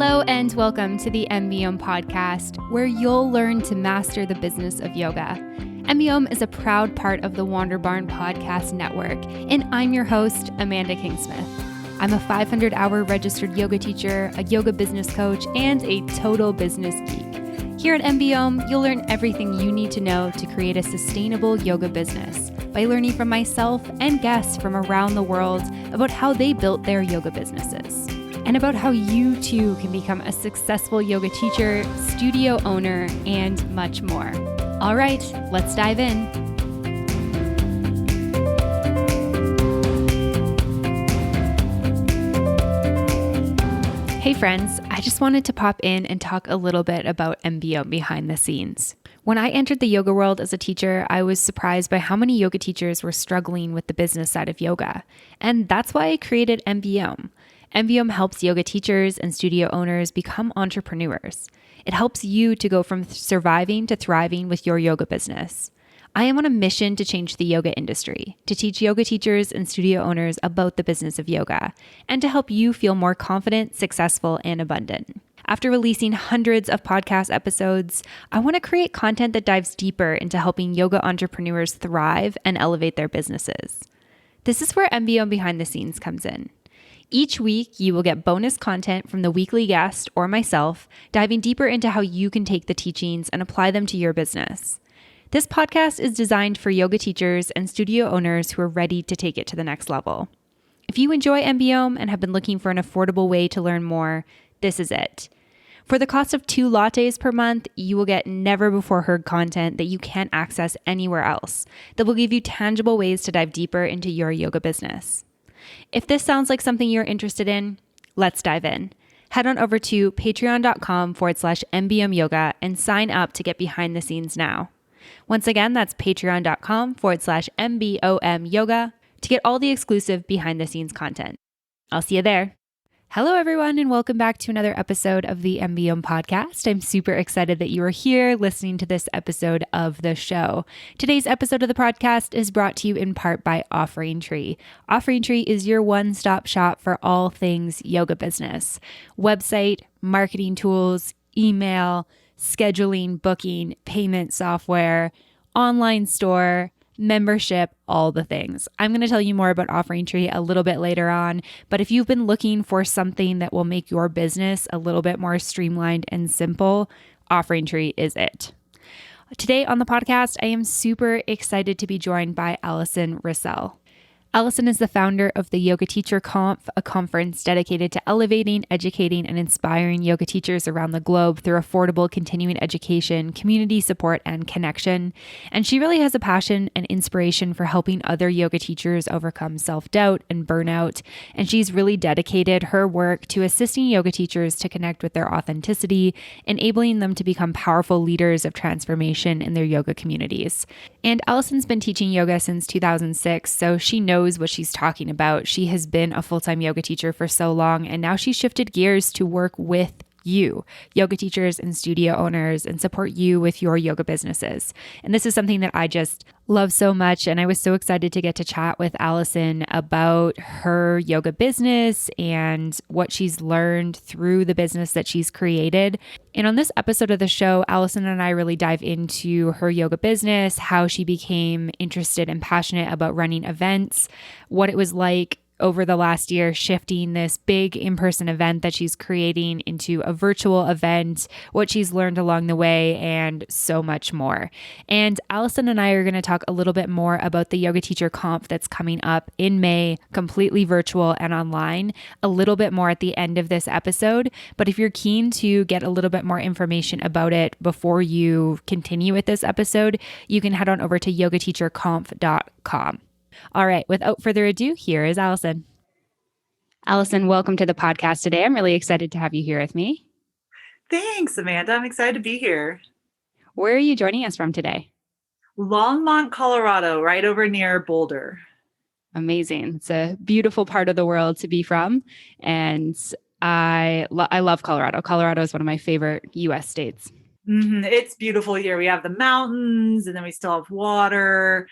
Hello and welcome to the MBOM podcast, where you'll learn to master the business of yoga. MBOM is a proud part of the Wander Barn Podcast Network, and I'm your host, Amanda Kingsmith. I'm a 500-hour registered yoga teacher, a yoga business coach, and a total business geek. Here at MBOM, you'll learn everything you need to know to create a sustainable yoga business by learning from myself and guests from around the world about how they built their yoga businesses, and about how you too can become a successful yoga teacher, studio owner, and much more. All right, let's dive in. Hey friends, I just wanted to pop in and talk a little bit about MBO behind the scenes. When I entered the yoga world as a teacher, I was surprised by how many yoga teachers were struggling with the business side of yoga. And that's why I created MBOM. MBOM helps yoga teachers and studio owners become entrepreneurs. It helps you to go from surviving to thriving with your yoga business. I am on a mission to change the yoga industry, to teach yoga teachers and studio owners about the business of yoga, and to help you feel more confident, successful, and abundant. After releasing hundreds of podcast episodes, I want to create content that dives deeper into helping yoga entrepreneurs thrive and elevate their businesses. This is where MBOM Behind the Scenes comes in. Each week, you will get bonus content from the weekly guest or myself, diving deeper into how you can take the teachings and apply them to your business. This podcast is designed for yoga teachers and studio owners who are ready to take it to the next level. If you enjoy MBOM and have been looking for an affordable way to learn more, this is it. For the cost of 2 lattes per month, you will get never-before-heard content that you can't access anywhere else that will give you tangible ways to dive deeper into your yoga business. If this sounds like something you're interested in, let's dive in. Head on over to patreon.com/MBOM yoga and sign up to get behind the scenes now. Once again, that's patreon.com/MBOM yoga to get all the exclusive behind the scenes content. I'll see you there. Hello, everyone, and welcome back to another episode of the MBOM podcast. I'm super excited that you are here listening to this episode of the show. Today's episode of the podcast is brought to you in part by Offering Tree. Offering Tree is your one-stop shop for all things yoga business. Website, marketing tools, email, scheduling, booking, payment software, online store, membership, all the things. I'm going to tell you more about Offering Tree a little bit later on, but if you've been looking for something that will make your business a little bit more streamlined and simple, Offering Tree is it. Today on the podcast, I am super excited to be joined by Allison Rissel. Allison is the founder of the Yoga Teacher Conf, a conference dedicated to elevating, educating, and inspiring yoga teachers around the globe through affordable continuing education, community support, and connection. And she really has a passion and inspiration for helping other yoga teachers overcome self-doubt and burnout. And she's really dedicated her work to assisting yoga teachers to connect with their authenticity, enabling them to become powerful leaders of transformation in their yoga communities. And Allison's been teaching yoga since 2006, so she knows what she's talking about. She has been a full-time yoga teacher for so long, and now she's shifted gears to work with you, yoga teachers and studio owners, and support you with your yoga businesses. And this is something that I just love so much. And I was so excited to get to chat with Allison about her yoga business and what she's learned through the business that she's created. And on this episode of the show, Allison and I really dive into her yoga business, how she became interested and passionate about running events, what it was like over the last year, shifting this big in-person event that she's creating into a virtual event, what she's learned along the way, and so much more. And Allison and I are going to talk a little bit more about the Yoga Teacher Conf that's coming up in May, completely virtual and online, a little bit more at the end of this episode. But if you're keen to get a little bit more information about it before you continue with this episode, you can head on over to yogateacherconf.com. All right, without further ado, here is Allison. Allison, welcome to the podcast today. I'm really excited to have you here with me. Thanks, Amanda. I'm excited to be here. Where are you joining us from today? Longmont, Colorado, right over near Boulder. Amazing. It's a beautiful part of the world to be from. And I love Colorado. Colorado is one of my favorite U.S. states. Mm-hmm. It's beautiful here. We have the mountains and then we still have water.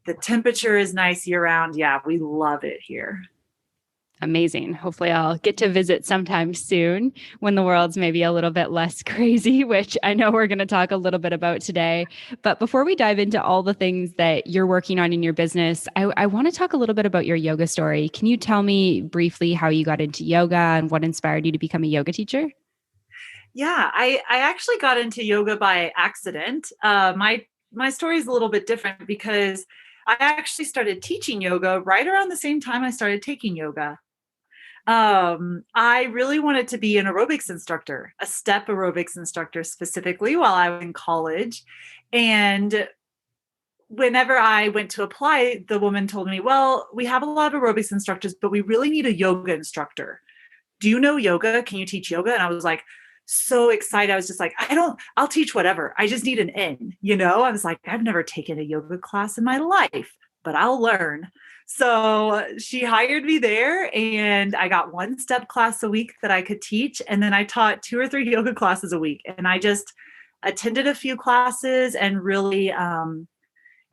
The temperature is nice year round. Yeah, we love it here. Amazing. Hopefully, I'll get to visit sometime soon when the world's maybe a little bit less crazy, which I know we're going to talk a little bit about today. But before we dive into all the things that you're working on in your business, I want to talk a little bit about your yoga story. Can you tell me briefly how you got into yoga and what inspired you to become a yoga teacher? Yeah, I actually got into yoga by accident. My story is a little bit different because I actually started teaching yoga right around the same time I started taking yoga. I really wanted to be an aerobics instructor, a step aerobics instructor specifically while I was in college. And whenever I went to apply, the woman told me, well, we have a lot of aerobics instructors, but we really need a yoga instructor. Do you know yoga? Can you teach yoga? And I was like, so excited. I was just like, I'll teach whatever. I just need an in, I was like, I've never taken a yoga class in my life, but I'll learn. So she hired me there and I got one step class a week that I could teach. And then I taught 2 or 3 yoga classes a week. And I just attended a few classes and really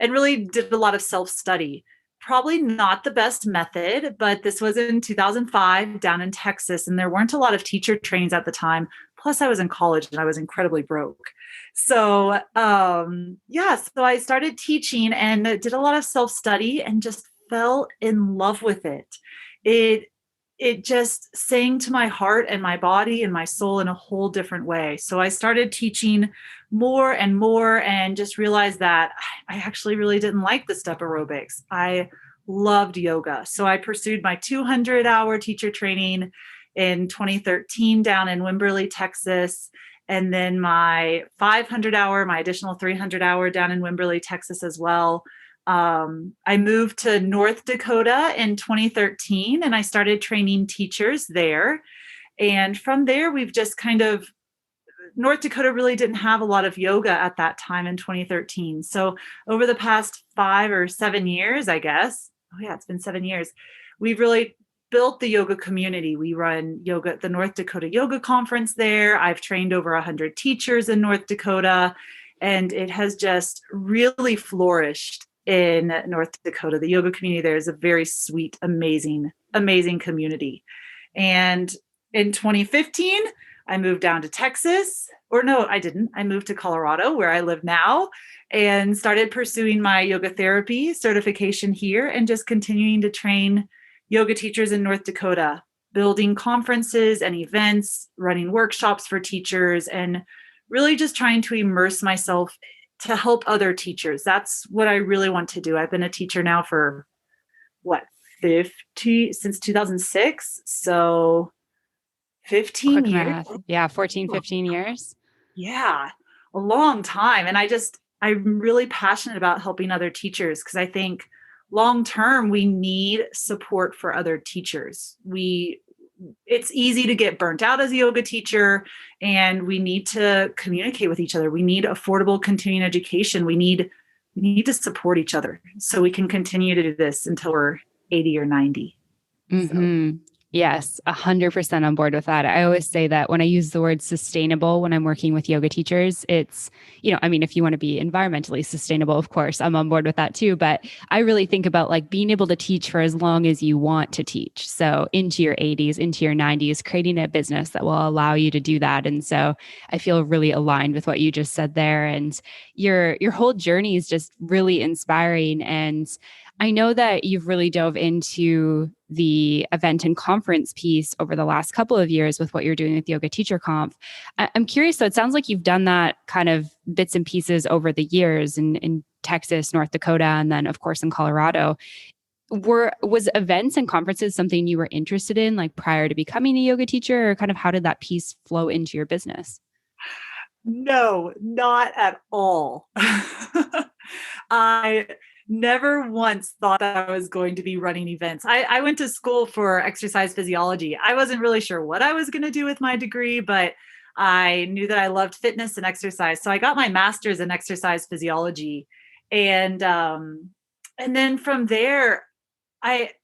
did a lot of self-study. Probably not the best method, but this was in 2005 down in Texas, and there weren't a lot of teacher trainings at the time. Plus, I was in college and I was incredibly broke. So, so I started teaching and did a lot of self-study and just fell in love with it. It it just sang to my heart and my body and my soul in a whole different way. So I started teaching more and more and just realized that I actually really didn't like the step aerobics. I loved yoga. So I pursued my 200-hour teacher training in 2013 down in Wimberley, Texas. And then my 500-hour, my additional 300-hour down in Wimberley, Texas as well. I moved to North Dakota in 2013 and I started training teachers there. And from there, we've just North Dakota really didn't have a lot of yoga at that time in 2013. So over the past 5 or 7 years, I guess, it's been 7 years, we've really built the yoga community. We run yoga, the North Dakota Yoga Conference there. I've trained over 100 teachers in North Dakota, and it has just really flourished in North Dakota. The yoga community there is a very sweet, amazing, amazing community. And in 2015, I moved down to Texas. Or no, I didn't. I moved to Colorado, where I live now, and started pursuing my yoga therapy certification here and just continuing to train yoga teachers in North Dakota, building conferences and events, running workshops for teachers, and really just trying to immerse myself to help other teachers. That's what I really want to do. I've been a teacher now for since 2006. So 15 Quick years. math. Yeah, 14, 15 years. Yeah, a long time. And I'm really passionate about helping other teachers because I think long term, we need support for other teachers. It's easy to get burnt out as a yoga teacher, and we need to communicate with each other. We need affordable continuing education. We need to support each other so we can continue to do this until we're 80 or 90. Mm-hmm. So. Yes, 100% on board with that. I always say that when I use the word sustainable when I'm working with yoga teachers, it's, if you want to be environmentally sustainable, of course, I'm on board with that too. But I really think about like being able to teach for as long as you want to teach. So into your 80s, into your 90s, creating a business that will allow you to do that. And so I feel really aligned with what you just said there. And your whole journey is just really inspiring. And I know that you've really dove into the event and conference piece over the last couple of years with what you're doing with Yoga Teacher Conf. I'm curious, though, it sounds like you've done that kind of bits and pieces over the years in Texas, North Dakota, and then, of course, in Colorado. Was events and conferences something you were interested in, like prior to becoming a yoga teacher, or kind of how did that piece flow into your business? No, not at all. I never once thought that I was going to be running events. I went to school for exercise physiology. I wasn't really sure what I was going to do with my degree, but I knew that I loved fitness and exercise. So I got my master's in exercise physiology. And then from there, I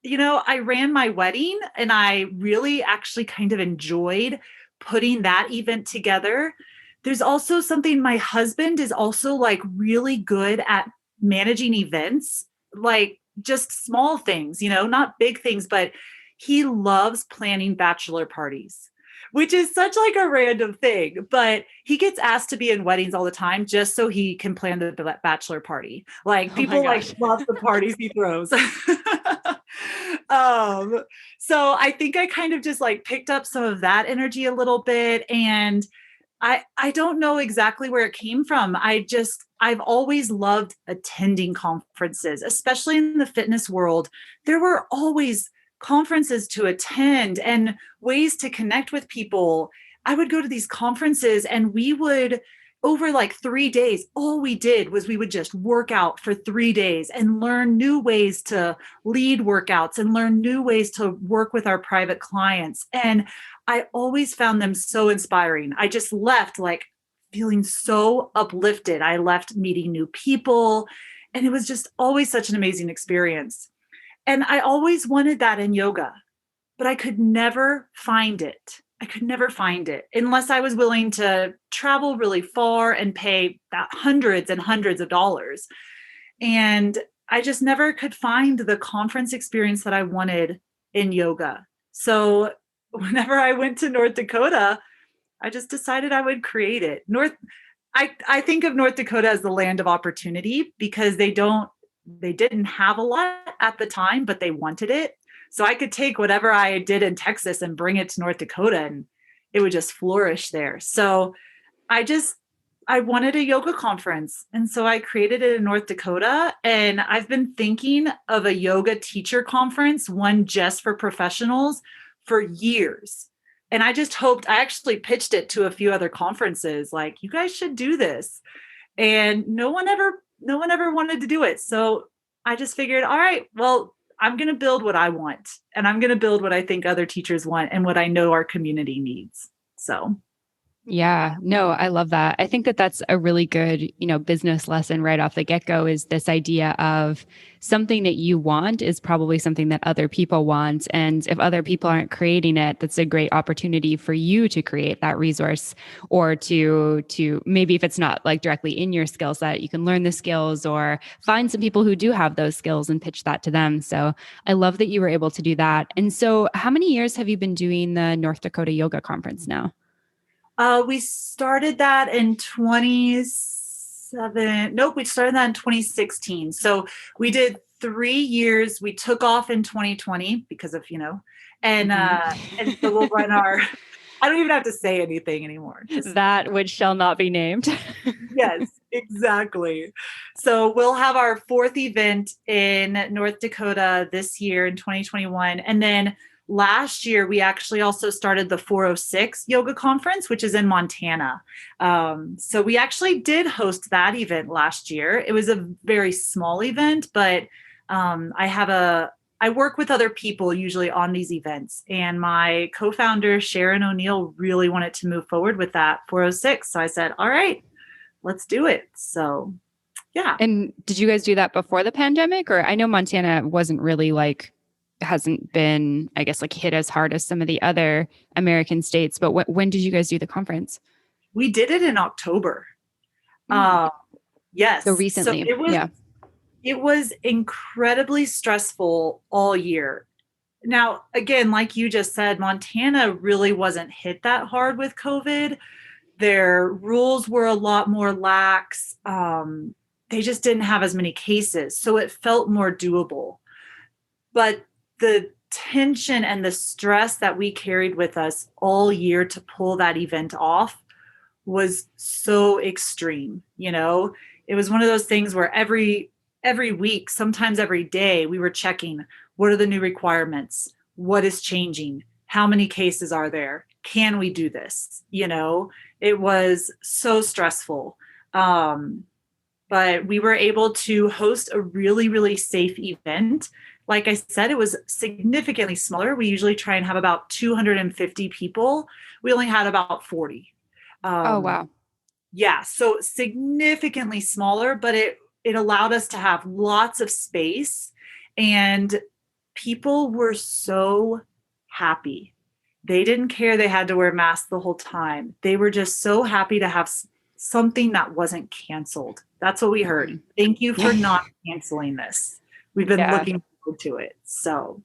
ran my wedding and I really actually kind of enjoyed putting that event together. There's also something, my husband is also like really good at managing events, like just small things, not big things, but he loves planning bachelor parties, which is such like a random thing, but he gets asked to be in weddings all the time just so he can plan the bachelor party. Like Oh my people like gosh. love the parties he throws. So I think I kind of just like picked up some of that energy a little bit, and I don't know exactly where it came from. I've always loved attending conferences, especially in the fitness world. There were always conferences to attend and ways to connect with people. I would go to these conferences and we would, over like 3 days, all we did was we would just work out for 3 days and learn new ways to lead workouts and learn new ways to work with our private clients. And I always found them so inspiring. I just left like feeling so uplifted. I left meeting new people, and it was just always such an amazing experience. And I always wanted that in yoga, but I could never find it. I could never find it unless I was willing to travel really far and pay hundreds and hundreds of dollars. And I just never could find the conference experience that I wanted in yoga. So whenever I went to North Dakota, I just decided I would create it. I think of North Dakota as the land of opportunity because they didn't have a lot at the time, but they wanted it. So I could take whatever I did in Texas and bring it to North Dakota, and it would just flourish there. So I wanted a yoga conference. And so I created it in North Dakota. And I've been thinking of a yoga teacher conference, one just for professionals, for years. And I actually pitched it to a few other conferences, like, you guys should do this. And no one ever wanted to do it. So I just figured, all right, well, I'm going to build what I want, and I'm going to build what I think other teachers want and what I know our community needs. So Yeah, no, I love that. I think that that's a really good, business lesson right off the get-go is this idea of something that you want is probably something that other people want. And if other people aren't creating it, that's a great opportunity for you to create that resource, or to maybe if it's not like directly in your skill set, you can learn the skills or find some people who do have those skills and pitch that to them. So I love that you were able to do that. And so how many years have you been doing the North Dakota Yoga Conference now? we started that in 27. Nope, we started that in 2016. So we did 3 years. We took off in 2020 because of, and so we'll run our, I don't even have to say anything anymore. That which shall not be named. Yes, exactly. So we'll have our fourth event in North Dakota this year in 2021. And then last year, we actually also started the 406 Yoga Conference, which is in Montana. So we actually did host that event last year. It was a very small event, but I work with other people usually on these events. And my co-founder, Sharon O'Neill, really wanted to move forward with that 406. So I said, all right, let's do it. So yeah. And did you guys do that before the pandemic? Or I know Montana wasn't really hasn't been, I guess, hit as hard as some of the other American states. But when did you guys do the conference? We did it in October. Yes. So recently. So it was incredibly stressful all year. Now, again, like you just said, Montana really wasn't hit that hard with COVID. Their rules were a lot more lax. They just didn't have as many cases. So it felt more doable. But the tension and the stress that we carried with us all year to pull that event off was so extreme. It was one of those things where every week, sometimes every day, we were checking, what are the new requirements? What is changing? How many cases are there? Can we do this? It was so stressful. But we were able to host a really, really safe event. Like I said, it was significantly smaller. We usually try and have about 250 people. We only had about 40. Oh, wow. Yeah, so significantly smaller, but it allowed us to have lots of space, and people were so happy. They didn't care they had to wear masks the whole time. They were just so happy to have something that wasn't canceled. That's what we heard. Thank you for not canceling this. We've been looking forward to it. So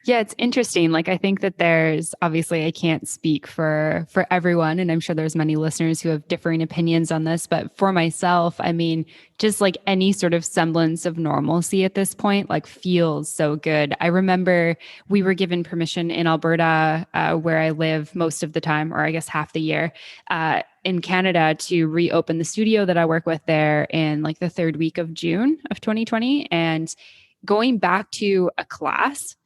Yeah, it's interesting. Like I think that there's obviously I can't speak for everyone and I'm sure there's many listeners who have differing opinions on this, but for myself, I mean, just like any sort of semblance of normalcy at this point like feels so good. I remember we were given permission in Alberta where I live most of the time or I guess half the year in Canada to reopen the studio that I work with there in like the third week of June of 2020 and going back to a class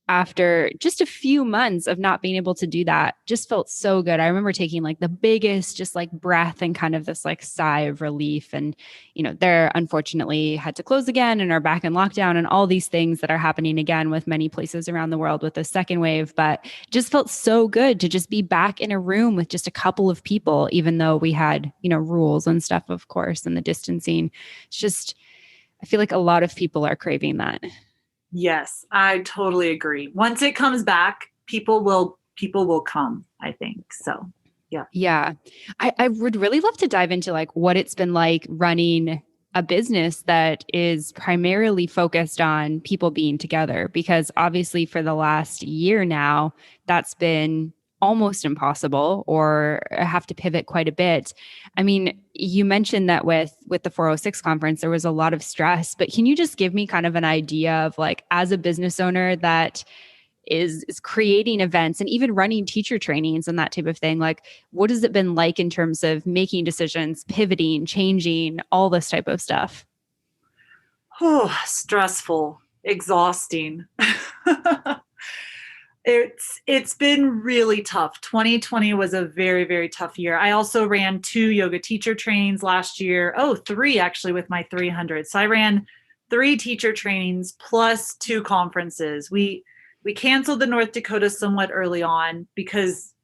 after just a few months of not being able to do that just felt so good. I remember taking like the biggest just like breath and kind of this like sigh of relief. And, you know, they're unfortunately had to close again and are back in lockdown and all these things that are happening again with many places around the world with the second wave. But it just felt so good to just be back in a room with just a couple of people, even though we had, you know, rules and stuff, of course, and the distancing. It's just, I feel like a lot of people are craving that. Yes, I totally agree. Once it comes back, people will come, I think. So, yeah. Yeah. I would really love to dive into like what it's been like running a business that is primarily focused on people being together, because obviously for the last year now, that's been almost impossible or have to pivot quite a bit. I mean, you mentioned that with the 406 conference, there was a lot of stress, but can you just give me kind of an idea of like as a business owner that is creating events and even running teacher trainings and that type of thing, like what has it been like in terms of making decisions, pivoting, changing, all this type of stuff? Oh, stressful, exhausting. It's been really tough. 2020 was a very, very tough year. I also ran 2 yoga teacher trainings last year. Oh, 3 actually with my 300. So I ran 3 teacher trainings plus 2 conferences. We canceled the North Dakota somewhat early on because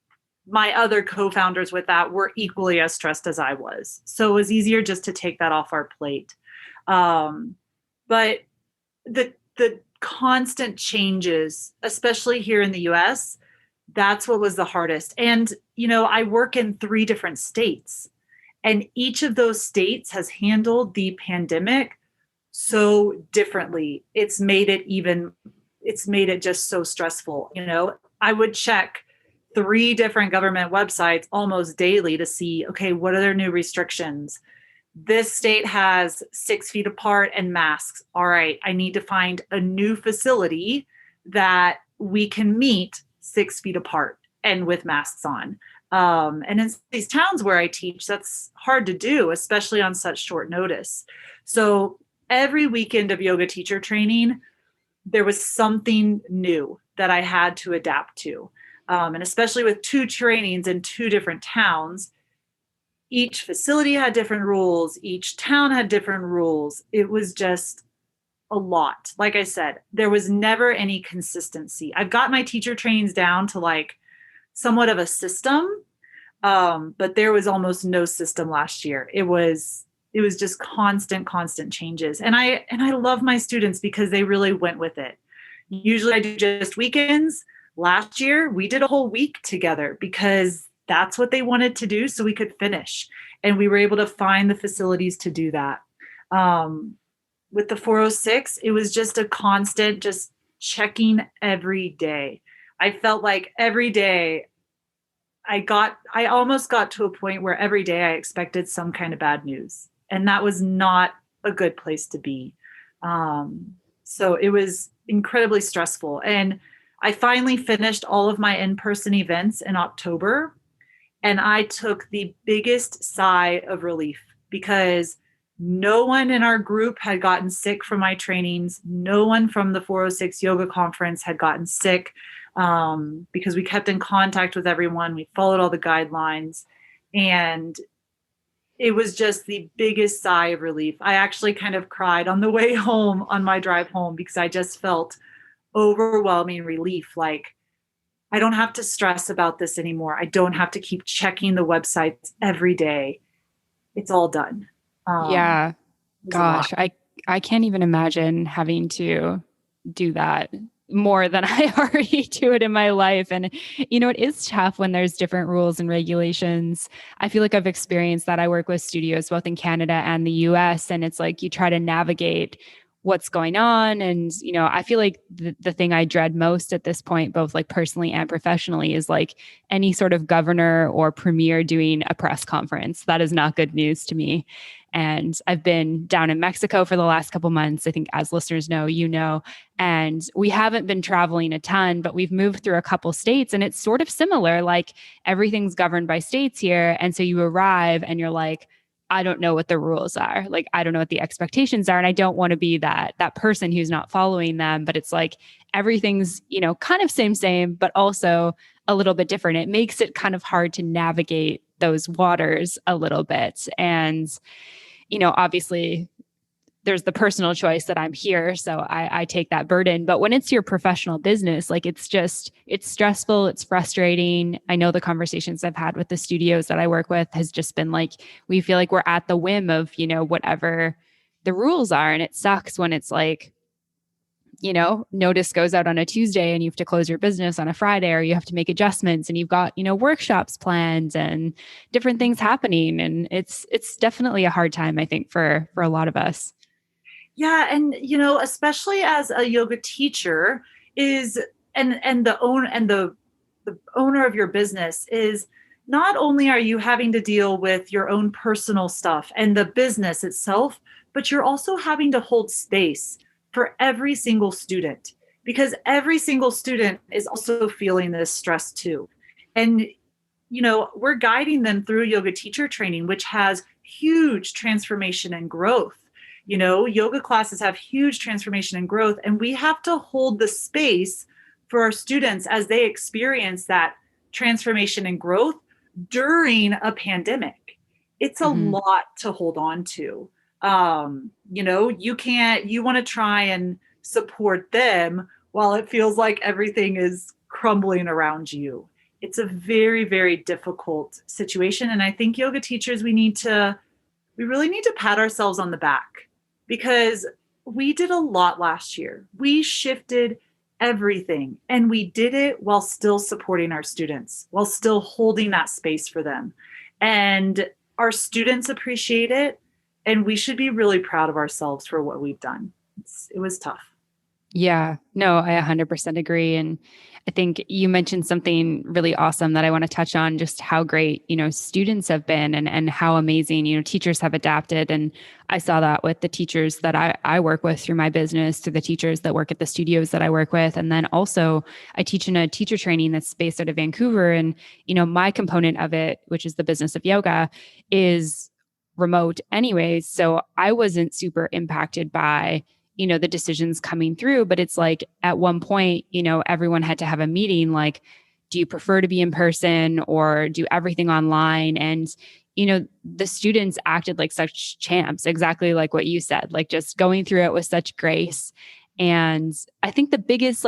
my other co-founders with that were equally as stressed as I was. So it was easier just to take that off our plate. But the constant changes, especially here in the US, that's what was the hardest. And you know, I work in 3 different states, and each of those states has handled the pandemic so differently. It's made it just so stressful. You know, I would check 3 different government websites almost daily to see, okay, what are their new restrictions? This state has 6 feet apart and masks. All right, I need to find a new facility that we can meet 6 feet apart and with masks on. And in these towns where I teach, that's hard to do, especially on such short notice. So every weekend of yoga teacher training, there was something new that I had to adapt to. And especially with 2 trainings in 2 different towns, each facility had different rules, each town had different rules. It was just a lot. Like I said, there was never any consistency. I've got my teacher trainings down to like somewhat of a system, but there was almost no system last year. It was just constant changes. And I love my students because they really went with it. Usually I do just weekends. Last year we did a whole week together because that's what they wanted to do so we could finish. And we were able to find the facilities to do that. With the 406, it was just a constant, just checking every day. I felt like every day I almost got to a point where every day I expected some kind of bad news. And that was not a good place to be. So it was incredibly stressful. And I finally finished all of my in-person events in October. And I took the biggest sigh of relief because no one in our group had gotten sick from my trainings. No one from the 406 yoga conference had gotten sick because we kept in contact with everyone. We followed all the guidelines. And it was just the biggest sigh of relief. I actually kind of cried on the way home on my drive home because I just felt overwhelming relief. Like, I don't have to stress about this anymore. I don't have to keep checking the websites every day. It's all done. Yeah. It was a lot. Gosh, I can't even imagine having to do that more than I already do it in my life. And you know, it is tough when there's different rules and regulations. I feel like I've experienced that. I work with studios both in Canada and the US, and it's like you try to navigate what's going on. And, I feel like the thing I dread most at this point, both like personally and professionally, is like any sort of governor or premier doing a press conference. That is not good news to me. And I've been down in Mexico for the last couple months. I think as listeners know, and we haven't been traveling a ton, but we've moved through a couple states, and it's sort of similar. Like everything's governed by states here. And so you arrive and you're like, I don't know what the rules are. Like, I don't know what the expectations are. And I don't want to be that person who's not following them. But it's like everything's, kind of same, but also a little bit different. It makes it kind of hard to navigate those waters a little bit. And, obviously there's the personal choice that I'm here. So I take that burden. But when it's your professional business, like it's stressful, it's frustrating. I know the conversations I've had with the studios that I work with has just been like, we feel like we're at the whim of, whatever the rules are. And it sucks when it's like, notice goes out on a Tuesday and you have to close your business on a Friday, or you have to make adjustments and you've got, workshops planned and different things happening. And it's definitely a hard time, I think, for a lot of us. Yeah. And, especially as a yoga teacher and the owner of your business is, not only are you having to deal with your own personal stuff and the business itself, but you're also having to hold space for every single student, because every single student is also feeling this stress too. And, we're guiding them through yoga teacher training, which has huge transformation and growth. Yoga classes have huge transformation and growth, and we have to hold the space for our students as they experience that transformation and growth during a pandemic. It's a lot to hold on to. You want to try and support them while it feels like everything is crumbling around you. It's a very, very difficult situation. And I think yoga teachers, we really need to pat ourselves on the back, because we did a lot last year. We shifted everything, and we did it while still supporting our students, while still holding that space for them. And our students appreciate it. And we should be really proud of ourselves for what we've done. It was tough. Yeah, no, I 100% agree. And I think you mentioned something really awesome that I want to touch on, just how great, students have been and how amazing, teachers have adapted. And I saw that with the teachers that I work with through my business, to the teachers that work at the studios that I work with. And then also I teach in a teacher training that's based out of Vancouver. And, my component of it, which is the business of yoga, is remote anyways. So I wasn't super impacted by, the decisions coming through, but it's like at one point, everyone had to have a meeting, like, do you prefer to be in person or do everything online? And, the students acted like such champs, exactly like what you said, like just going through it with such grace. And I think the biggest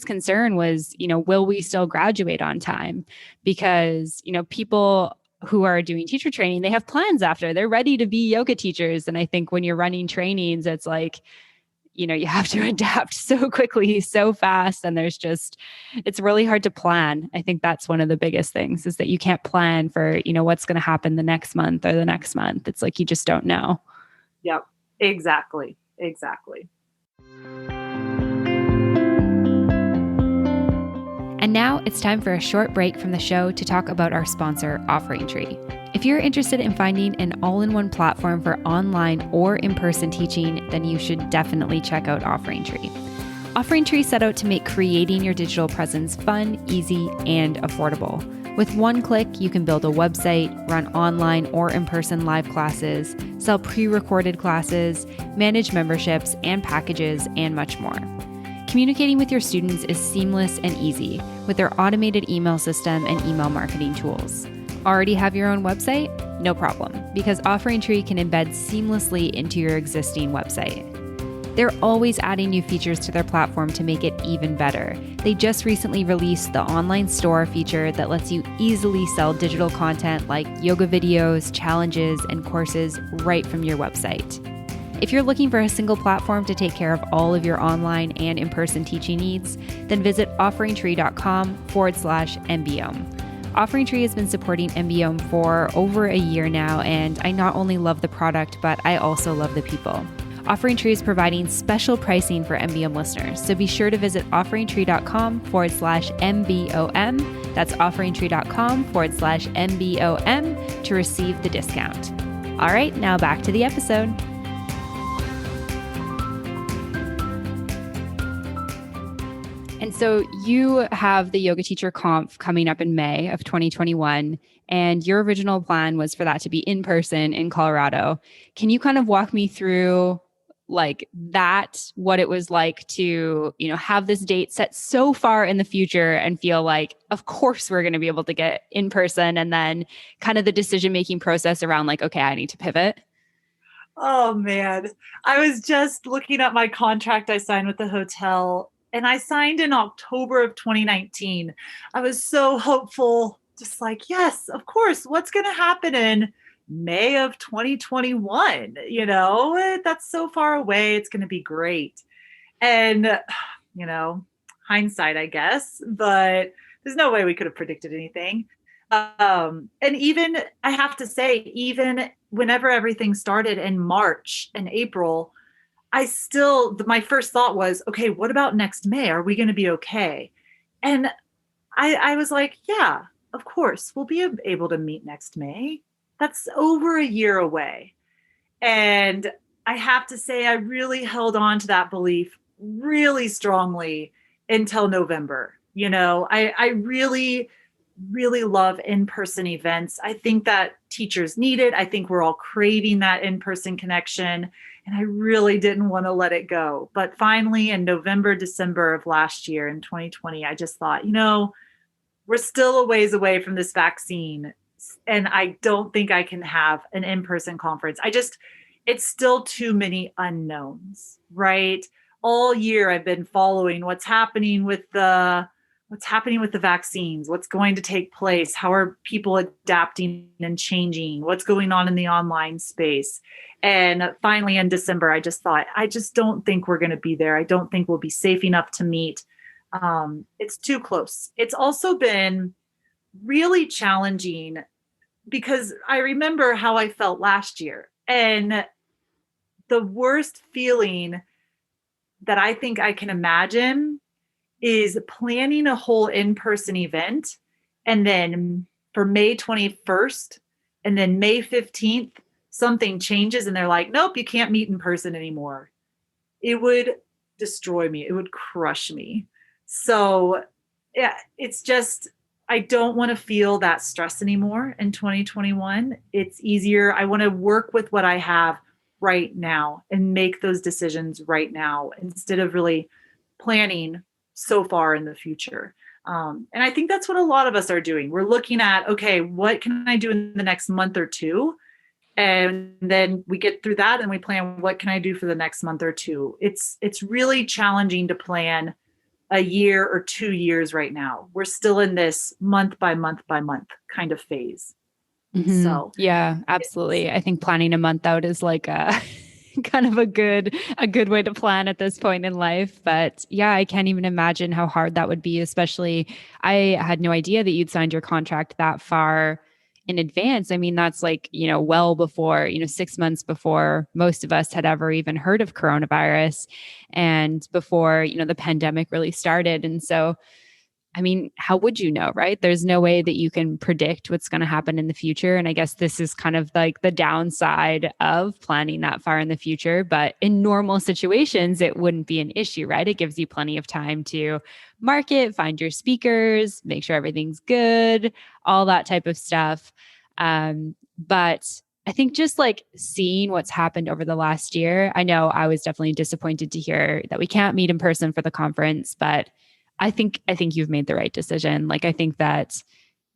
concern was, will we still graduate on time? Because, people who are doing teacher training, they have plans after, they're ready to be yoga teachers. And I think when you're running trainings, it's like, you have to adapt so quickly, so fast. And it's really hard to plan. I think that's one of the biggest things, is that you can't plan for, what's going to happen the next month or the next month. It's like, you just don't know. Yep, exactly. And now it's time for a short break from the show to talk about our sponsor, Offering Tree. If you're interested in finding an all-in-one platform for online or in-person teaching, then you should definitely check out Offering Tree. Offering Tree set out to make creating your digital presence fun, easy, and affordable. With one click, you can build a website, run online or in-person live classes, sell pre-recorded classes, manage memberships and packages, and much more. Communicating with your students is seamless and easy with their automated email system and email marketing tools. Already have your own website? No problem, because Offering Tree can embed seamlessly into your existing website. They're always adding new features to their platform to make it even better. They just recently released the online store feature that lets you easily sell digital content like yoga videos, challenges, and courses right from your website. If you're looking for a single platform to take care of all of your online and in-person teaching needs, then visit offeringtree.com/MBOM. Offering Tree has been supporting MBOM for over a year now, and I not only love the product, but I also love the people. Offering Tree is providing special pricing for MBM listeners, so be sure to visit offeringtree.com/MBOM. That's offeringtree.com/MBOM to receive the discount. All right, now back to the episode. And so you have the Yoga Teacher Conf coming up in May of 2021, and your original plan was for that to be in person in Colorado. Can you kind of walk me through like that, what it was like to, have this date set so far in the future and feel like, of course, we're going to be able to get in person, and then kind of the decision-making process around like, okay, I need to pivot? Oh man. I was just looking at my contract I signed with the hotel, and I signed in October of 2019. I was so hopeful, just like, yes, of course, what's going to happen in May of 2021? That's so far away. It's going to be great. And, hindsight, I guess, but there's no way we could have predicted anything. And even, I have to say, even whenever everything started in March and April, my first thought was, okay, what about next May? Are we going to be okay? And I was like, yeah, of course, we'll be able to meet next May. That's over a year away. And I have to say, I really held on to that belief really strongly until November. I really, really love in-person events. I think that teachers need it. I think we're all craving that in-person connection. And I really didn't want to let it go. But finally, in November, December of last year in 2020, I just thought, we're still a ways away from this vaccine. And I don't think I can have an in-person conference. It's still too many unknowns, right? All year I've been following what's happening with the vaccines, what's going to take place, how are people adapting and changing, what's going on in the online space. And finally in December, I just thought, I just don't think we're going to be there. I don't think we'll be safe enough to meet. It's too close. It's also been really challenging because I remember how I felt last year. And the worst feeling that I think I can imagine is planning a whole in-person event, and then for May 21st and then May 15th, something changes and they're like, nope, you can't meet in person anymore. It would destroy me. It would crush me. So yeah, it's just, I don't want to feel that stress anymore in 2021. It's easier. I want to work with what I have right now and make those decisions right now instead of really planning so far in the future. And I think that's what a lot of us are doing. We're looking at, okay, what can I do in the next month or two? And then we get through that and we plan, what can I do for the next month or two? It's really challenging to plan a year or 2 years right now. We're still in this month by month by month kind of phase. Mm-hmm. So yeah, absolutely. I think planning a month out is like a kind of a good way to plan at this point in life. But yeah, I can't even imagine how hard that would be, especially I had no idea that you'd signed your contract that far in advance. I mean, that's like, well before, 6 months before most of us had ever even heard of coronavirus and before, the pandemic really started. And so I mean, how would you know, right? There's no way that you can predict what's going to happen in the future. And I guess this is kind of like the downside of planning that far in the future. But in normal situations, it wouldn't be an issue, right? It gives you plenty of time to market, find your speakers, make sure everything's good, all that type of stuff. But I think just like seeing what's happened over the last year, I know I was definitely disappointed to hear that we can't meet in person for the conference, but I think you've made the right decision. Like, I think that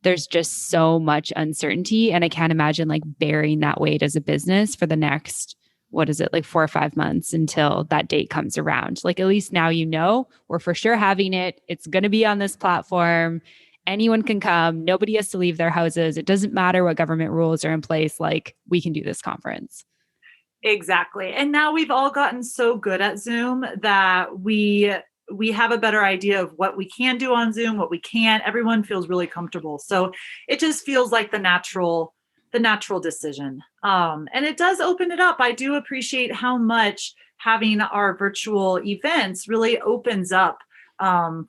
there's just so much uncertainty, and I can't imagine like bearing that weight as a business for the next, what is it, like 4 or 5 months until that date comes around. Like, at least now, we're for sure having it. It's going to be on this platform. Anyone can come. Nobody has to leave their houses. It doesn't matter what government rules are in place. Like, we can do this conference. Exactly. And now we've all gotten so good at Zoom that we have a better idea of what we can do on Zoom, what we can't. Everyone feels really comfortable. So it just feels like the natural the natural decision. And it does open it up. I do appreciate how much having our virtual events really opens up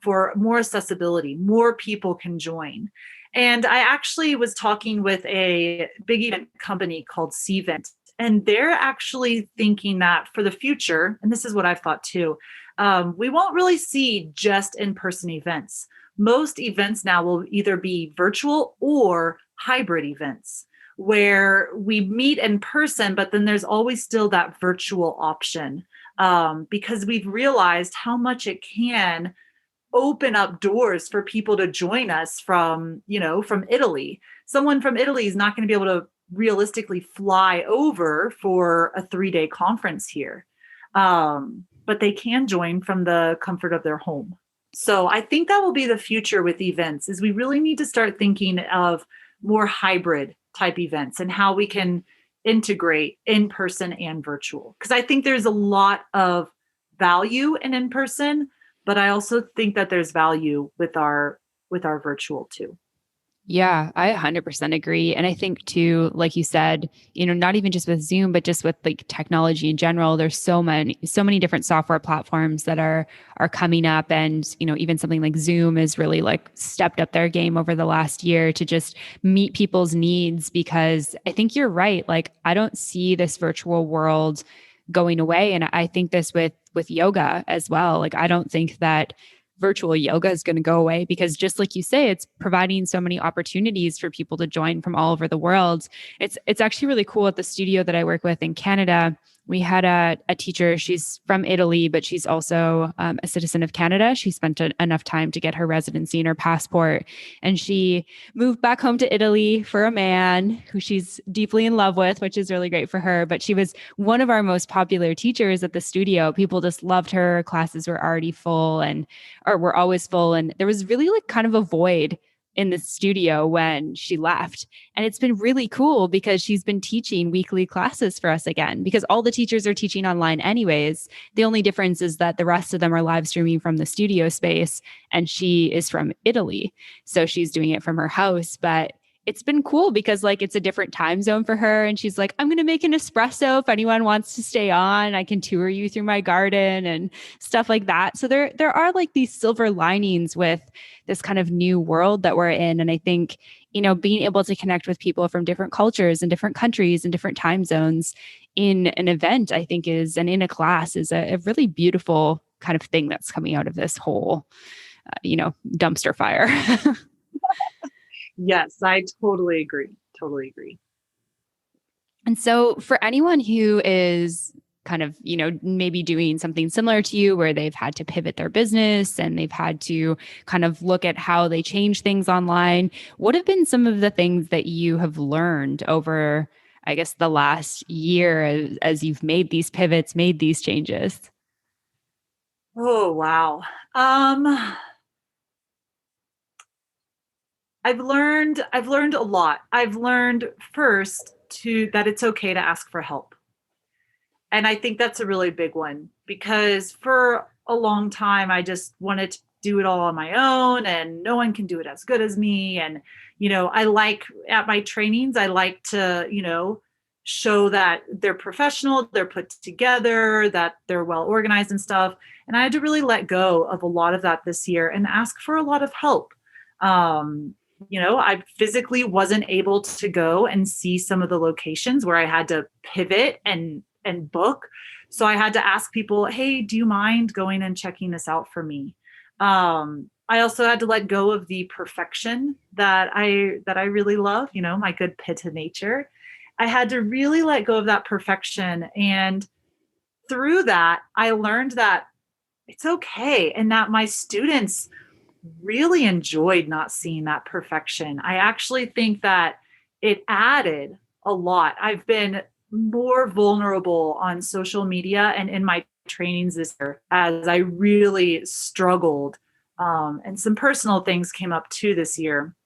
for more accessibility. More people can join. And I actually was talking with a big event company called Cvent, and they're actually thinking that for the future, and this is what I've thought too, we won't really see just in-person events. Most events now will either be virtual or hybrid events where we meet in person, but then there's always still that virtual option, because we've realized how much it can open up doors for people to join us from, from Italy. Someone from Italy is not going to be able to realistically fly over for a 3-day conference here. But they can join from the comfort of their home. So I think that will be the future with events, is we really need to start thinking of more hybrid type events and how we can integrate in person and virtual. Because I think there's a lot of value in person, but I also think that there's value with our virtual too. Yeah, I 100% agree. And I think too, like you said, not even just with Zoom, but just with like technology in general, there's so many different software platforms that are coming up. And, even something like Zoom has really like stepped up their game over the last year to just meet people's needs, because I think you're right. Like, I don't see this virtual world going away. And I think this with yoga as well. Like, I don't think that virtual yoga is going to go away, because just like you say, it's providing so many opportunities for people to join from all over the world. It's actually really cool at the studio that I work with in Canada. We had a teacher, she's from Italy, but she's also a citizen of Canada. She spent enough time to get her residency and her passport. And she moved back home to Italy for a man who she's deeply in love with, which is really great for her. But she was one of our most popular teachers at the studio. People just loved her. Classes were already full or were always full. And there was really like kind of a void in the studio when she left. And it's been really cool because she's been teaching weekly classes for us again, because all the teachers are teaching online anyways. The only difference is that the rest of them are live streaming from the studio space, and she is from Italy. So she's doing it from her house. But it's been cool because like it's a different time zone for her. And she's like, I'm going to make an espresso if anyone wants to stay on. I can tour you through my garden and stuff like that. So there are like these silver linings with this kind of new world that we're in. And I think, being able to connect with people from different cultures and different countries and different time zones in an event, I think and in a class is a really beautiful kind of thing that's coming out of this whole, dumpster fire. Yes, I totally agree. Totally agree. And so for anyone who is kind of, maybe doing something similar to you where they've had to pivot their business and they've had to kind of look at how they change things online, what have been some of the things that you have learned over, I guess, the last year as you've made these pivots, made these changes? Oh, wow. I've learned a lot. I've learned first that it's okay to ask for help. And I think that's a really big one, because for a long time, I just wanted to do it all on my own and no one can do it as good as me. And, I like at my trainings, I like to, show that they're professional, they're put together, that they're well organized and stuff. And I had to really let go of a lot of that this year and ask for a lot of help. I physically wasn't able to go and see some of the locations where I had to pivot and book. So I had to ask people, hey, do you mind going and checking this out for me? I also had to let go of the perfection that I really love, my good pitta nature. I had to really let go of that perfection. And through that, I learned that it's okay, and that my students really enjoyed not seeing that perfection. I actually think that it added a lot. I've been more vulnerable on social media and in my trainings this year as I really struggled. And some personal things came up too this year.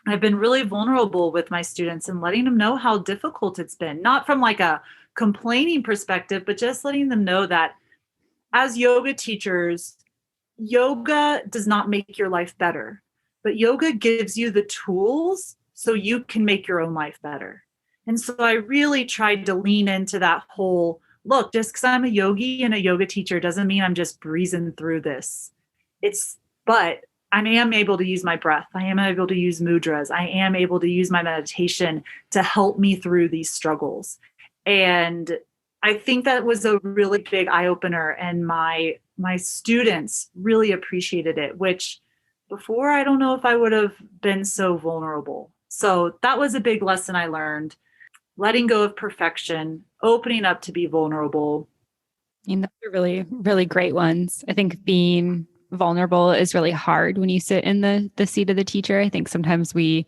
I've been really vulnerable with my students and letting them know how difficult it's been, not from like a complaining perspective, but just letting them know that as yoga teachers, yoga does not make your life better, but yoga gives you the tools so you can make your own life better. And so I really tried to lean into that whole look, just because I'm a yogi and a yoga teacher doesn't mean I'm just breezing through this. But I am able to use my breath. I am able to use mudras. I am able to use my meditation to help me through these struggles. And I think that was a really big eye opener, and my students really appreciated it, which before I don't know if I would have been so vulnerable. So that was a big lesson I learned. Letting go of perfection, opening up to be vulnerable. And those are really, really great ones. I think being vulnerable is really hard when you sit in the seat of the teacher. I think sometimes we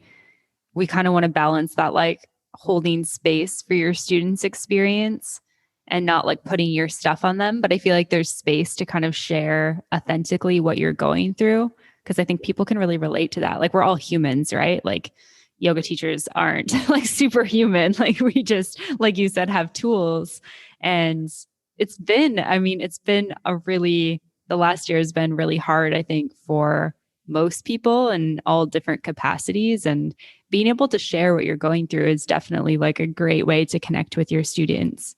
kind of want to balance that, like holding space for your students' experience and not like putting your stuff on them. But I feel like there's space to kind of share authentically what you're going through. Cause I think people can really relate to that. Like we're all humans, right? Like yoga teachers aren't like superhuman. Like we just, like you said, have tools. And it's been the last year has been really hard, I think, for most people in all different capacities. And being able to share what you're going through is definitely like a great way to connect with your students.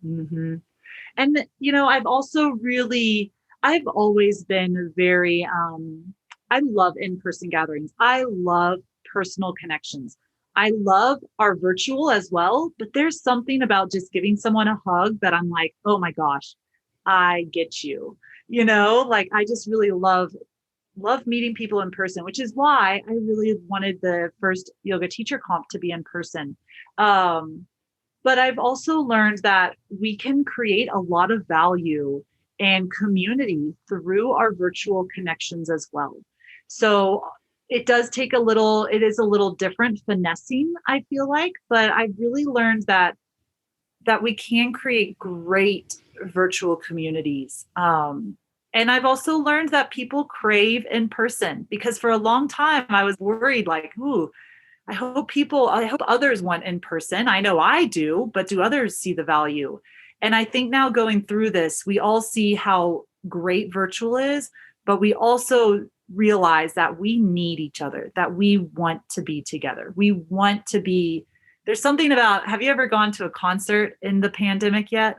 Mm-hmm. And, I've always been very, I love in-person gatherings. I love personal connections. I love our virtual as well, but there's something about just giving someone a hug that I'm like, oh my gosh, I get you. Like I just really love meeting people in person, which is why I really wanted the first Yoga Teacher Conf to be in person. But I've also learned that we can create a lot of value and community through our virtual connections as well. So it is a little different finessing, I feel like, but I really learned that we can create great virtual communities. And I've also learned that people crave in person, because for a long time I was worried, like, ooh, I hope others want in person. I know I do, but do others see the value? And I think now going through this, we all see how great virtual is, but we also realize that we need each other, that we want to be together. There's something about, have you ever gone to a concert in the pandemic yet?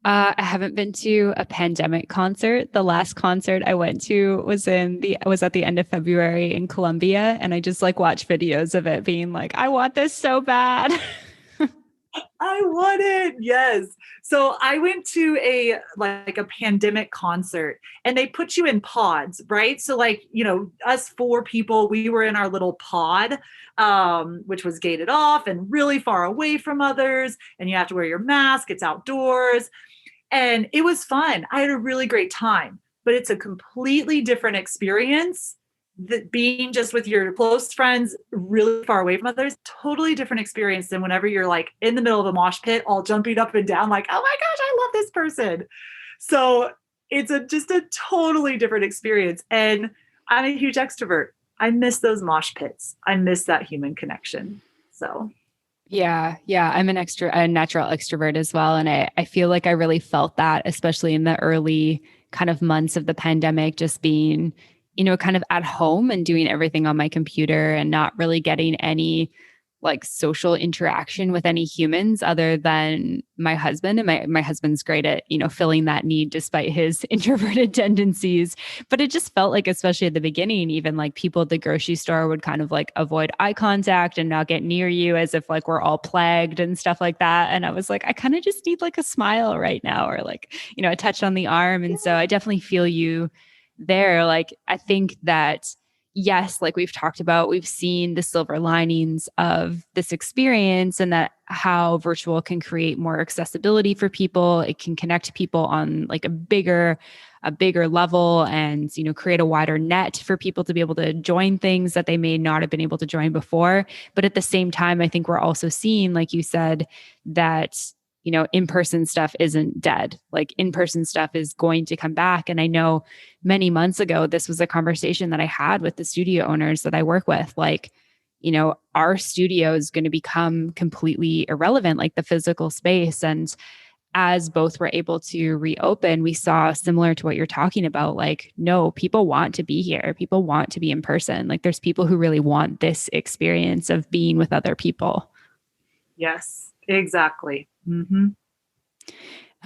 I haven't been to a pandemic concert. The last concert I went to was at the end of February in Colombia, and I just like watched videos of it being like, I want this so bad. I want it. Yes. So I went to a pandemic concert, and they put you in pods, right? So us four people, we were in our little pod, which was gated off and really far away from others. And you have to wear your mask. It's outdoors. And it was fun. I had a really great time, but it's a completely different experience. That being just with your close friends really far away from others, totally different experience than whenever you're like in the middle of a mosh pit, all jumping up and down, like, oh my gosh, I love this person. So it's just a totally different experience. And I'm a huge extrovert. I miss those mosh pits. I miss that human connection. So Yeah. Yeah. I'm a natural extrovert as well. And I feel like I really felt that, especially in the early kind of months of the pandemic, just being, kind of at home and doing everything on my computer and not really getting any like social interaction with any humans other than my husband. And my husband's great at, filling that need despite his introverted tendencies. But it just felt like, especially at the beginning, even like people at the grocery store would kind of like avoid eye contact and not get near you as if like we're all plagued and stuff like that. And I was like, I kind of just need like a smile right now, or like, a touch on the arm. And so I definitely feel you there. Like, I think that yes, like we've talked about, we've seen the silver linings of this experience, and that how virtual can create more accessibility for people. It can connect people on like a bigger level, and, create a wider net for people to be able to join things that they may not have been able to join before. But at the same time, I think we're also seeing, like you said, that in-person stuff isn't dead. Like in-person stuff is going to come back. And I know many months ago, this was a conversation that I had with the studio owners that I work with. Like, our studio is going to become completely irrelevant, like the physical space. And as both were able to reopen, we saw, similar to what you're talking about, like, no, people want to be here. People want to be in person. Like there's people who really want this experience of being with other people. Yes, exactly. Mm-hmm.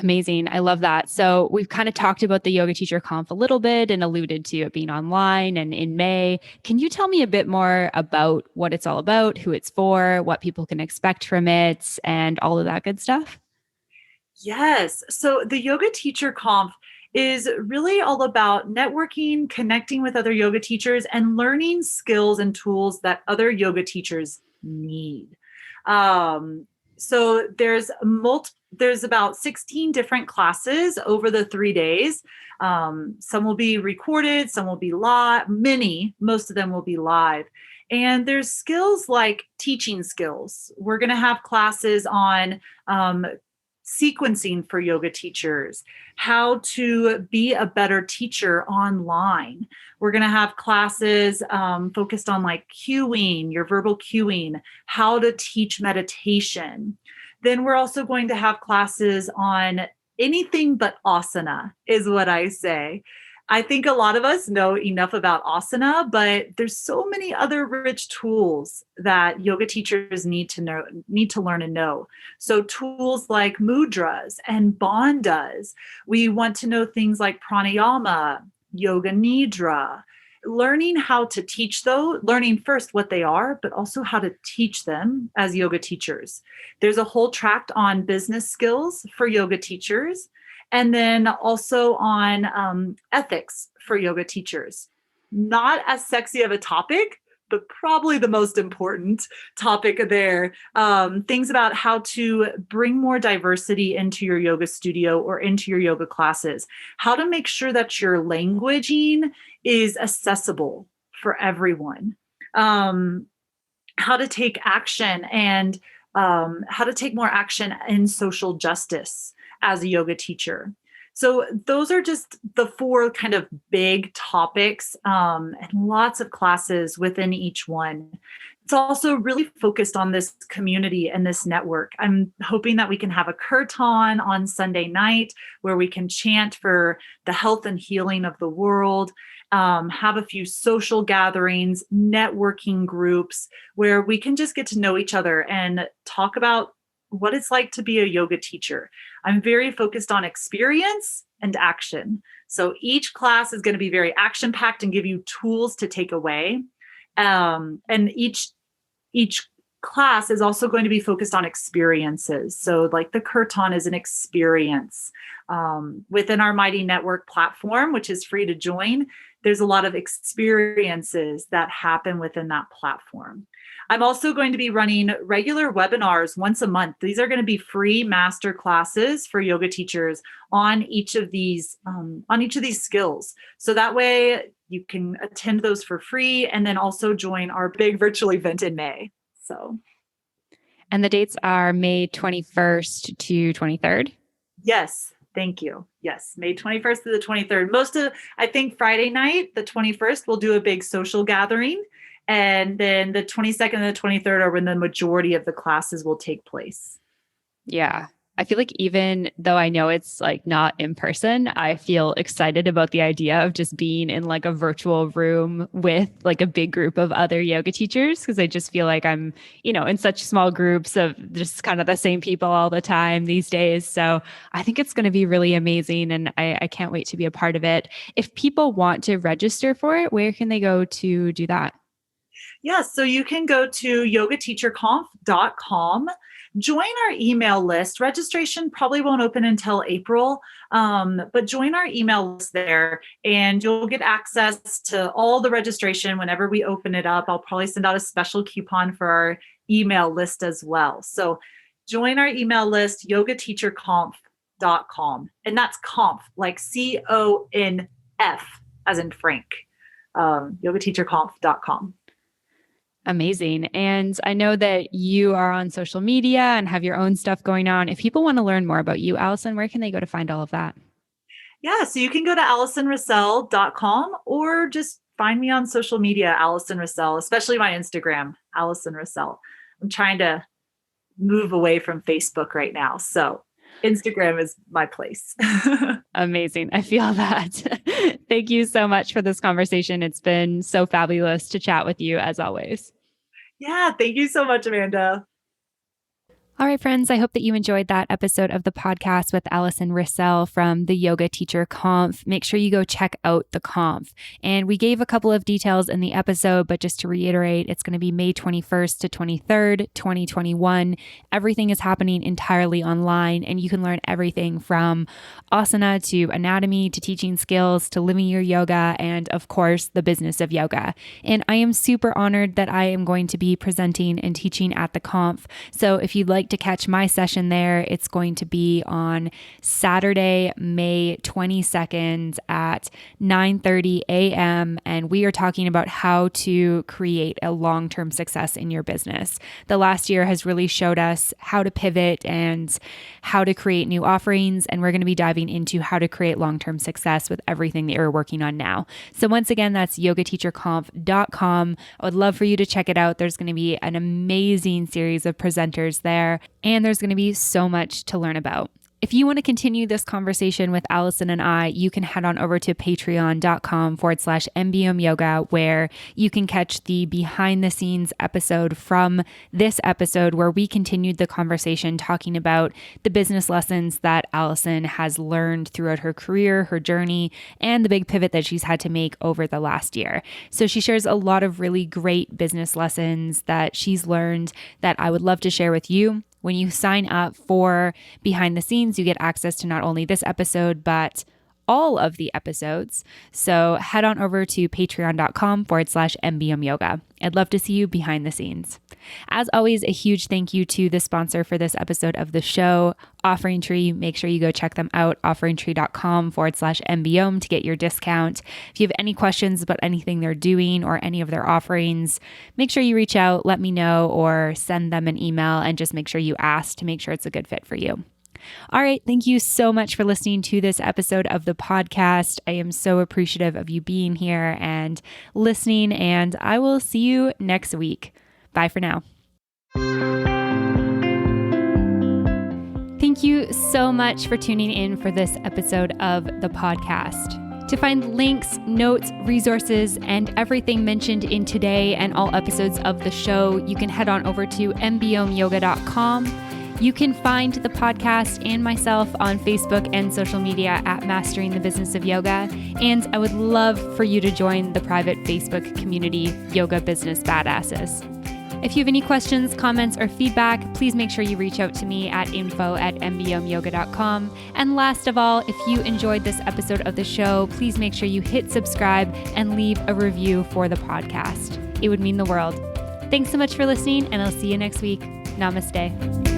Amazing. I love that. So we've kind of talked about the Yoga Teacher Conf a little bit and alluded to it being online and in May. Can you tell me a bit more about what it's all about, who it's for, what people can expect from it, and all of that good stuff? Yes. So the Yoga Teacher Conf is really all about networking, connecting with other yoga teachers, and learning skills and tools that other yoga teachers need. Um, so there's about 16 different classes over the 3 days. Some will be recorded, some will be live, most of them will be live. And there's skills like teaching skills. We're going to have classes on sequencing for yoga teachers, how to be a better teacher online. We're going to have classes focused on like cueing, your verbal cueing, how to teach meditation. Then we're also going to have classes on anything but asana, is what I say. I think a lot of us know enough about asana, but there's so many other rich tools that yoga teachers need to learn and know. So tools like mudras and bandhas. We want to know things like pranayama, yoga nidra, learning how to teach though, learning first what they are, but also how to teach them as yoga teachers. There's a whole tract on business skills for yoga teachers, and then also on ethics for yoga teachers. Not as sexy of a topic, but probably the most important topic there. Things about how to bring more diversity into your yoga studio or into your yoga classes, how to make sure that your languaging is accessible for everyone, how to take action and how to take more action in social justice as a yoga teacher. So those are just the four kind of big topics, and lots of classes within each one. It's also really focused on this community and this network. I'm hoping that we can have a kirtan on Sunday night where we can chant for the health and healing of the world, have a few social gatherings, networking groups where we can just get to know each other and talk about what it's like to be a yoga teacher. I'm very focused on experience and action. So each class is going to be very action packed and give you tools to take away. And each class is also going to be focused on experiences. So like the kirtan is an experience. Within our Mighty Network platform, which is free to join, there's a lot of experiences that happen within that platform. I'm also going to be running regular webinars once a month. These are going to be free master classes for yoga teachers on each of these skills. So that way you can attend those for free and then also join our big virtual event in May. So, And the dates are May 21st to 23rd. yes, thank you. Yes, May 21st to the 23rd. I think Friday night, the 21st, we'll do a big social gathering. And then the 22nd and the 23rd are when the majority of the classes will take place. Yeah. I feel like even though I know it's like not in person, I feel excited about the idea of just being in like a virtual room with like a big group of other yoga teachers. Cause I just feel like I'm, in such small groups of just kind of the same people all the time these days. So I think it's going to be really amazing. And I can't wait to be a part of it. If people want to register for it, where can they go to do that? Yes, so you can go to yogateacherconf.com, join our email list. Registration probably won't open until April, but join our email list there and you'll get access to all the registration whenever we open it up. I'll probably send out a special coupon for our email list as well. So join our email list, yogateacherconf.com. And that's conf, like CONF, as in Frank, yogateacherconf.com. Amazing. And I know that you are on social media and have your own stuff going on. If people want to learn more about you, Allison, where can they go to find all of that? Yeah, so you can go to AllisonRissel.com or just find me on social media, Allison Rissel, especially my Instagram, Allison Rissel. I'm trying to move away from Facebook right now. So Instagram is my place. Amazing. I feel that. Thank you so much for this conversation. It's been so fabulous to chat with you as always. Yeah, thank you so much, Amanda. All right, friends, I hope that you enjoyed that episode of the podcast with Allison Rissel from the Yoga Teacher Conf. Make sure you go check out the conf. And we gave a couple of details in the episode, but just to reiterate, it's going to be May 21st to 23rd, 2021. Everything is happening entirely online, and you can learn everything from asana to anatomy to teaching skills to living your yoga and, of course, the business of yoga. And I am super honored that I am going to be presenting and teaching at the conf. So if you'd like to catch my session there, it's going to be on Saturday, May 22nd at 9:30 a.m. And we are talking about how to create a long-term success in your business. The last year has really showed us how to pivot and how to create new offerings. And we're going to be diving into how to create long-term success with everything that you're working on now. So once again, that's yogateacherconf.com. I would love for you to check it out. There's going to be an amazing series of presenters there, and there's going to be so much to learn about. If you want to continue this conversation with Allison and I, you can head on over to patreon.com/MBM Yoga, where you can catch the behind the scenes episode from this episode where we continued the conversation talking about the business lessons that Allison has learned throughout her career, her journey, and the big pivot that she's had to make over the last year. So she shares a lot of really great business lessons that she's learned that I would love to share with you. When you sign up for Behind the Scenes, you get access to not only this episode, but all of the episodes. So head on over to patreon.com/MBM Yoga. I'd love to see you behind the scenes. As always, a huge thank you to the sponsor for this episode of the show, Offering Tree. Make sure you go check them out, offeringtree.com/MBM to get your discount. If you have any questions about anything they're doing or any of their offerings, make sure you reach out, let me know, or send them an email and just make sure you ask to make sure it's a good fit for you. All right. Thank you so much for listening to this episode of the podcast. I am so appreciative of you being here and listening, and I will see you next week. Bye for now. Thank you so much for tuning in for this episode of the podcast. To find links, notes, resources, and everything mentioned in today and all episodes of the show, you can head on over to mbomyoga.com. You can find the podcast and myself on Facebook and social media at Mastering the Business of Yoga. And I would love for you to join the private Facebook community, Yoga Business Badasses. If you have any questions, comments, or feedback, please make sure you reach out to me at info@mbomyoga.com. And last of all, if you enjoyed this episode of the show, please make sure you hit subscribe and leave a review for the podcast. It would mean the world. Thanks so much for listening, and I'll see you next week. Namaste.